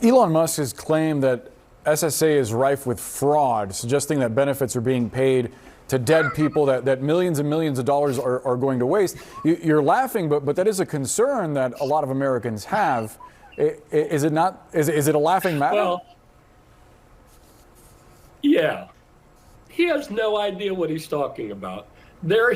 Elon Musk has claimed that SSA is rife with fraud, suggesting that benefits are being paid to dead people, that millions and millions of dollars are going to waste. You're laughing, but that is a concern that a lot of Americans have. Is it not? Is it a laughing matter? Well, yeah. He has no idea what he's talking about. There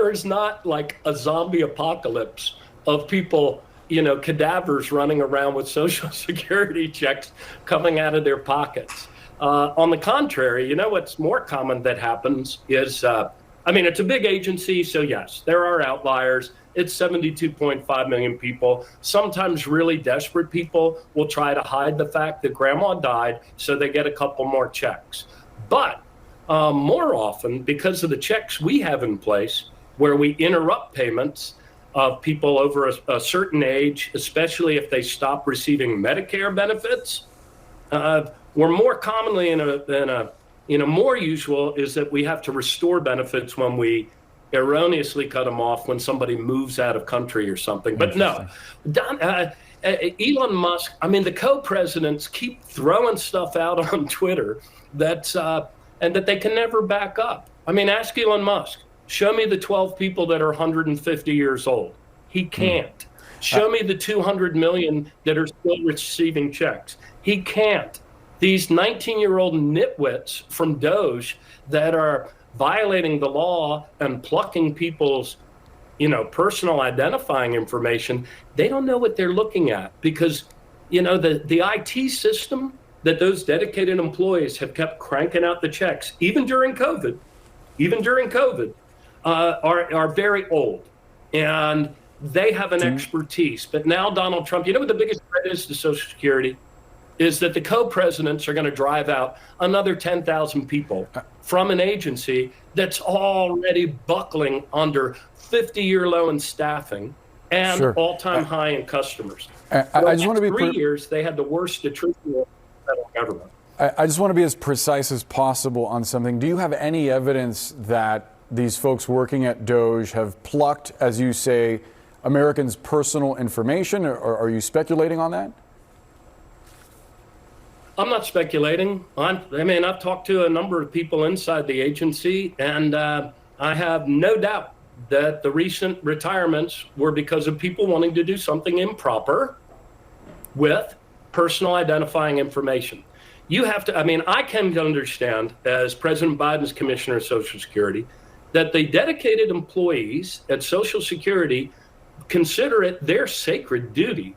is not like a zombie apocalypse of people, cadavers running around with Social Security checks coming out of their pockets. On the contrary, what's more common that happens is, it's a big agency, so yes, there are outliers. It's 72.5 million people. Sometimes really desperate people will try to hide the fact that grandma died so they get a couple more checks. But more often, because of the checks we have in place, where we interrupt payments of people over a certain age, especially if they stop receiving Medicare benefits, we're more commonly more usual is that we have to restore benefits when we erroneously cut them off when somebody moves out of country or something. But no, Elon Musk, the co-presidents keep throwing stuff out on Twitter and that they can never back up. Ask Elon Musk. Show me the 12 people that are 150 years old. He can't. Show me the 200 million that are still receiving checks. He can't. These 19-year-old nitwits from Doge that are violating the law and plucking people's, personal identifying information, they don't know what they're looking at because, the IT system that those dedicated employees have kept cranking out the checks, even during COVID, are very old. And they have an expertise. But now Donald Trump, what the biggest threat is to Social Security? Is that the co-presidents are going to drive out another 10,000 people from an agency that's already buckling under 50-year low in staffing and all-time high in customers. I just want to be 3 years, they had the worst attrition in the federal government. I just want to be as precise as possible on something. Do you have any evidence that these folks working at Doge have plucked, as you say, Americans' personal information, or are you speculating on that? I'm not speculating. I've talked to a number of people inside the agency, and I have no doubt that the recent retirements were because of people wanting to do something improper with personal identifying information. You have to, I came to understand as President Biden's Commissioner of Social Security that the dedicated employees at Social Security consider it their sacred duty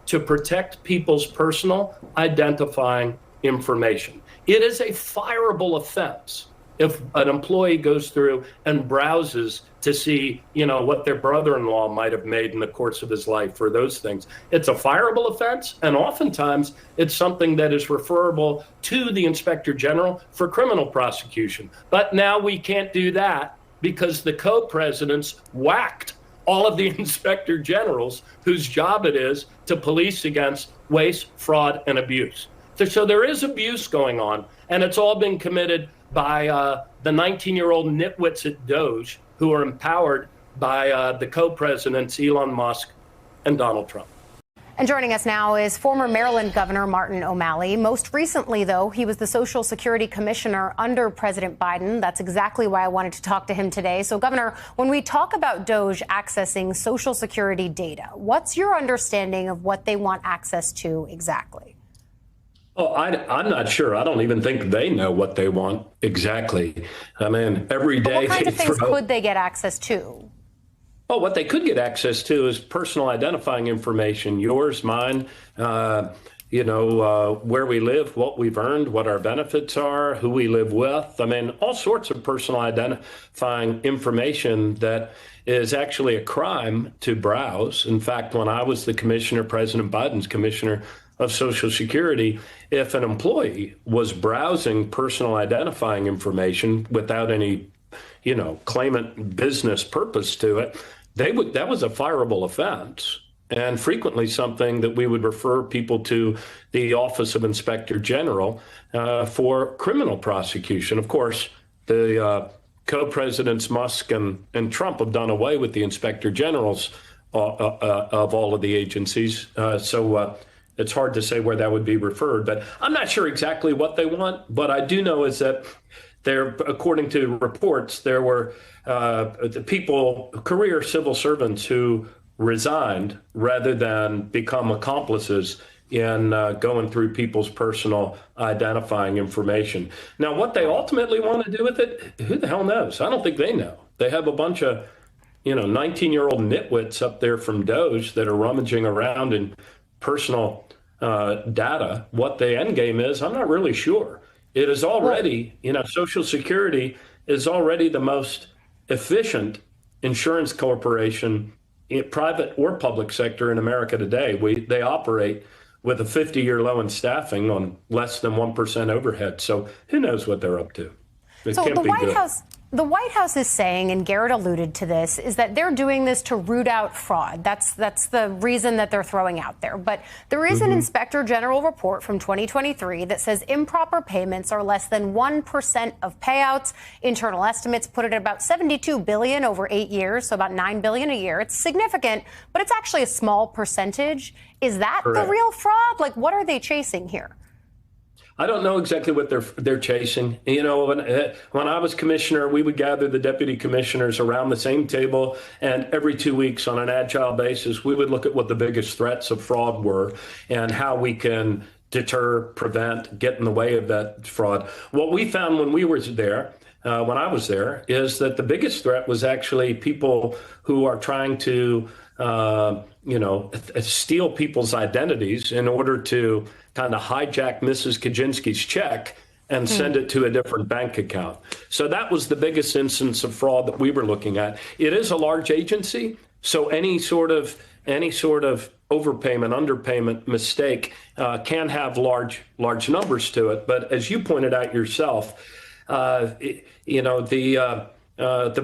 to protect people's personal identifying information. It is a fireable offense if an employee goes through and browses to see, what their brother-in-law might have made in the course of his life or those things. It's a fireable offense, and oftentimes it's something that is referable to the Inspector General for criminal prosecution. But now we can't do that because the co-presidents whacked all of the inspector generals whose job it is to police against waste, fraud, and abuse. So there is abuse going on, and it's all been committed by the 19-year-old nitwits at Doge who are empowered by the co-presidents Elon Musk and Donald Trump. And joining us now is former Maryland Governor Martin O'Malley. Most recently, though, he was the Social Security Commissioner under President Biden. That's exactly why I wanted to talk to him today. So, Governor, when we talk about Doge accessing Social Security data, what's your understanding of what they want access to exactly? Oh, I'm not sure. I don't even think they know what they want exactly. Every day. What kinds of things could they get access to? Oh, what they could get access to is personal identifying information, yours, mine, where we live, what we've earned, what our benefits are, who we live with. All sorts of personal identifying information that is actually a crime to browse. In fact, when I was the commissioner, President Biden's commissioner of Social Security, if an employee was browsing personal identifying information without any, claimant business purpose to it, that was a fireable offense, and frequently something that we would refer people to the Office of Inspector General for criminal prosecution. Of course, the co-presidents Musk and Trump have done away with the Inspector Generals of all of the agencies. So it's hard to say where that would be referred. But I'm not sure exactly what they want. But I do know is that according to reports, there were the people, career civil servants who resigned rather than become accomplices in going through people's personal identifying information. Now, what they ultimately want to do with it, who the hell knows? I don't think they know. They have a bunch of 19-year-old nitwits up there from DOJ that are rummaging around in personal data. What the end game is, I'm not really sure. It is already, Social Security is already the most efficient insurance corporation, private or public sector in America today. They operate with a 50-year low in staffing on less than 1% overhead. So who knows what they're up to? It So can't the be White good. House. The White House is saying, and Garrett alluded to this, is that they're doing this to root out fraud. That's the reason that they're throwing out there. But there is an Inspector General report from 2023 that says improper payments are less than 1% of payouts. Internal estimates put it at about $72 billion over 8 years, so about $9 billion a year. It's significant, but it's actually a small percentage. Is that Correct. the real fraud? Like, what are they chasing here? I don't know exactly what they're chasing. When I was commissioner, we would gather the deputy commissioners around the same table, and every 2 weeks on an agile basis, we would look at what the biggest threats of fraud were and how we can deter, prevent, get in the way of that fraud. What we found when we were there, when I was there, is that the biggest threat was actually people who are trying to steal people's identities in order to kind of hijack Mrs. Kaczynski's check and send it to a different bank account. So that was the biggest instance of fraud that we were looking at. It is a large agency, so any sort of overpayment, underpayment mistake can have large numbers to it. But as you pointed out yourself, the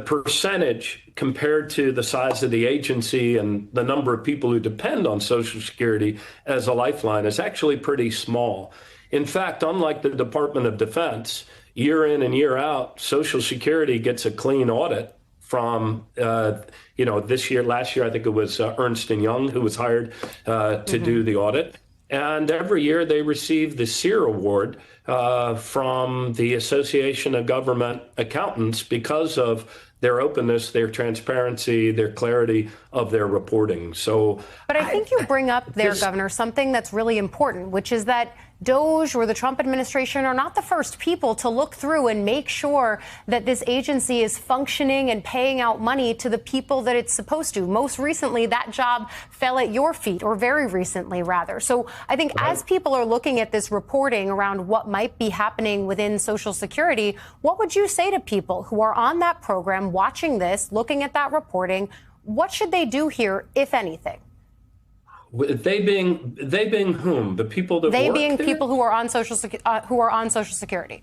percentage compared to the size of the agency and the number of people who depend on Social Security as a lifeline is actually pretty small. In fact, unlike the Department of Defense, year in and year out, Social Security gets a clean audit from, last year, I think it was Ernst & Young who was hired to do the audit. And every year they receive the SEER award from the Association of Government Accountants because of their openness, their transparency, their clarity of their reporting. So, but I think you bring up there, Governor, something that's really important, which is that DOJ or the Trump administration are not the first people to look through and make sure that this agency is functioning and paying out money to the people that it's supposed to. Most recently, that job fell at your feet, or very recently, rather. So I think as people are looking at this reporting around what might be happening within Social Security, what would you say to people who are on that program, watching this, looking at that reporting? What should they do here, if anything? They being whom? The people that they work being there? people who are on Social Security.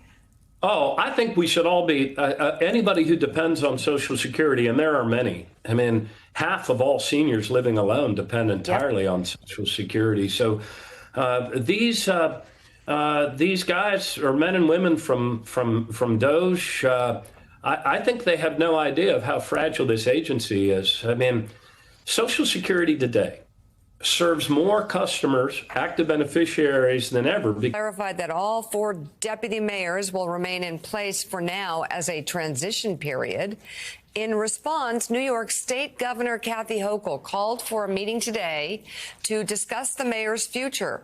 Oh, I think we should all be anybody who depends on Social Security, and there are many. I mean, half of all seniors living alone depend entirely on Social Security. So these guys are men and women from DOJ. I think they have no idea of how fragile this agency is. I mean, Social Security today serves more customers, active beneficiaries than ever. Clarified that all 4 deputy mayors will remain in place for now as a transition period. In response, New York State Governor Kathy Hochul called for a meeting today to discuss the mayor's future.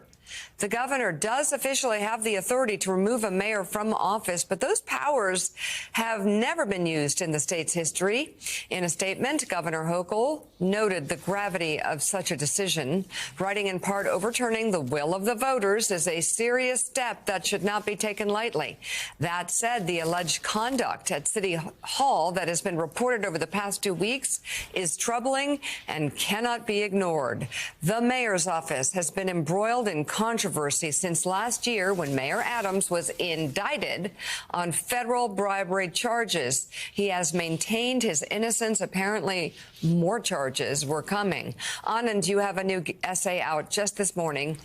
The governor does officially have the authority to remove a mayor from office, but those powers have never been used in the state's history. In a statement, Governor Hochul noted the gravity of such a decision, writing in part, overturning the will of the voters is a serious step that should not be taken lightly. That said, the alleged conduct at City Hall that has been reported over the past 2 weeks is troubling and cannot be ignored. The mayor's office has been embroiled in controversy since last year when Mayor Adams was indicted on federal bribery charges. He has maintained his innocence. Apparently, more charges were coming. Anand, you have a new essay out just this morning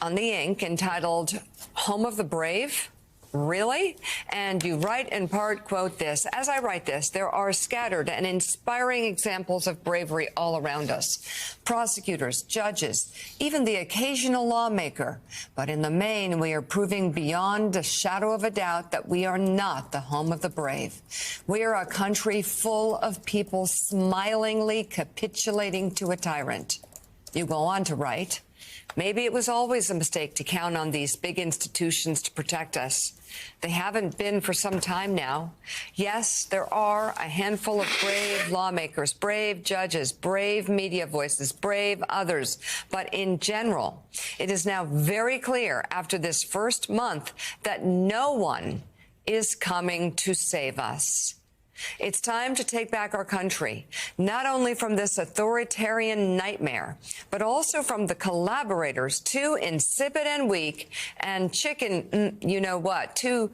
on The Ink entitled Home of the Brave. Really? And you write in part, quote, this, as I write this, there are scattered and inspiring examples of bravery all around us. Prosecutors, judges, even the occasional lawmaker. But in the main, we are proving beyond a shadow of a doubt that we are not the home of the brave. We are a country full of people smilingly capitulating to a tyrant. You go on to write, maybe it was always a mistake to count on these big institutions to protect us. They haven't been for some time now. Yes, there are a handful of brave lawmakers, brave judges, brave media voices, brave others. But in general, it is now very clear after this first month that no one is coming to save us. It's time to take back our country, not only from this authoritarian nightmare, but also from the collaborators, too insipid and weak and chicken, you know what, too.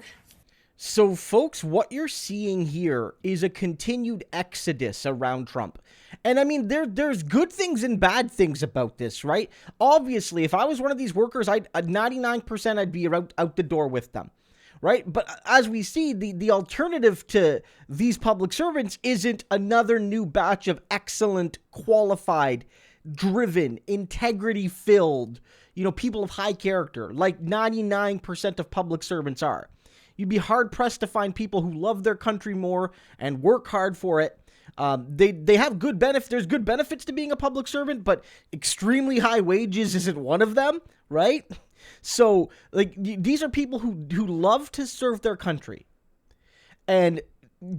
So, folks, what you're seeing here is a continued exodus around Trump. And I mean, there's good things and bad things about this, right? Obviously, if I was one of these workers, I'd 99% I'd be out the door with them. Right? But as we see, the alternative to these public servants isn't another new batch of excellent, qualified, driven, integrity-filled, people of high character, like 99% of public servants are. You'd be hard-pressed to find people who love their country more and work hard for it. They have good benefits. There's good benefits to being a public servant, but extremely high wages isn't one of them, right? So, these are people who love to serve their country. And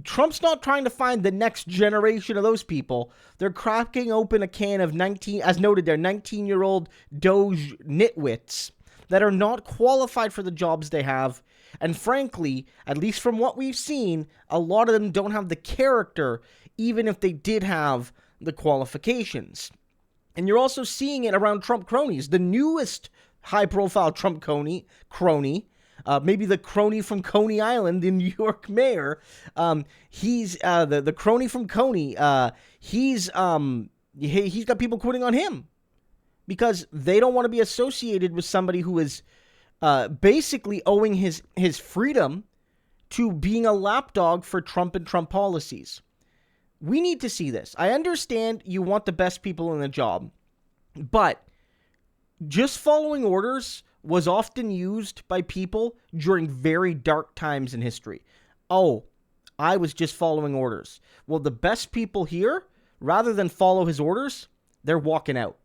Trump's not trying to find the next generation of those people. They're cracking open a can of 19-year-old Doge nitwits that are not qualified for the jobs they have. And frankly, at least from what we've seen, a lot of them don't have the character, even if they did have the qualifications. And you're also seeing it around Trump cronies. The newest high-profile Trump crony, maybe the crony from Coney Island, the New York mayor. He's the crony from Coney. He's got people quitting on him because they don't want to be associated with somebody who is basically owing his freedom to being a lapdog for Trump and Trump policies. We need to see this. I understand you want the best people in the job, but just following orders was often used by people during very dark times in history. Oh, I was just following orders. Well, the best people here, rather than follow his orders, they're walking out.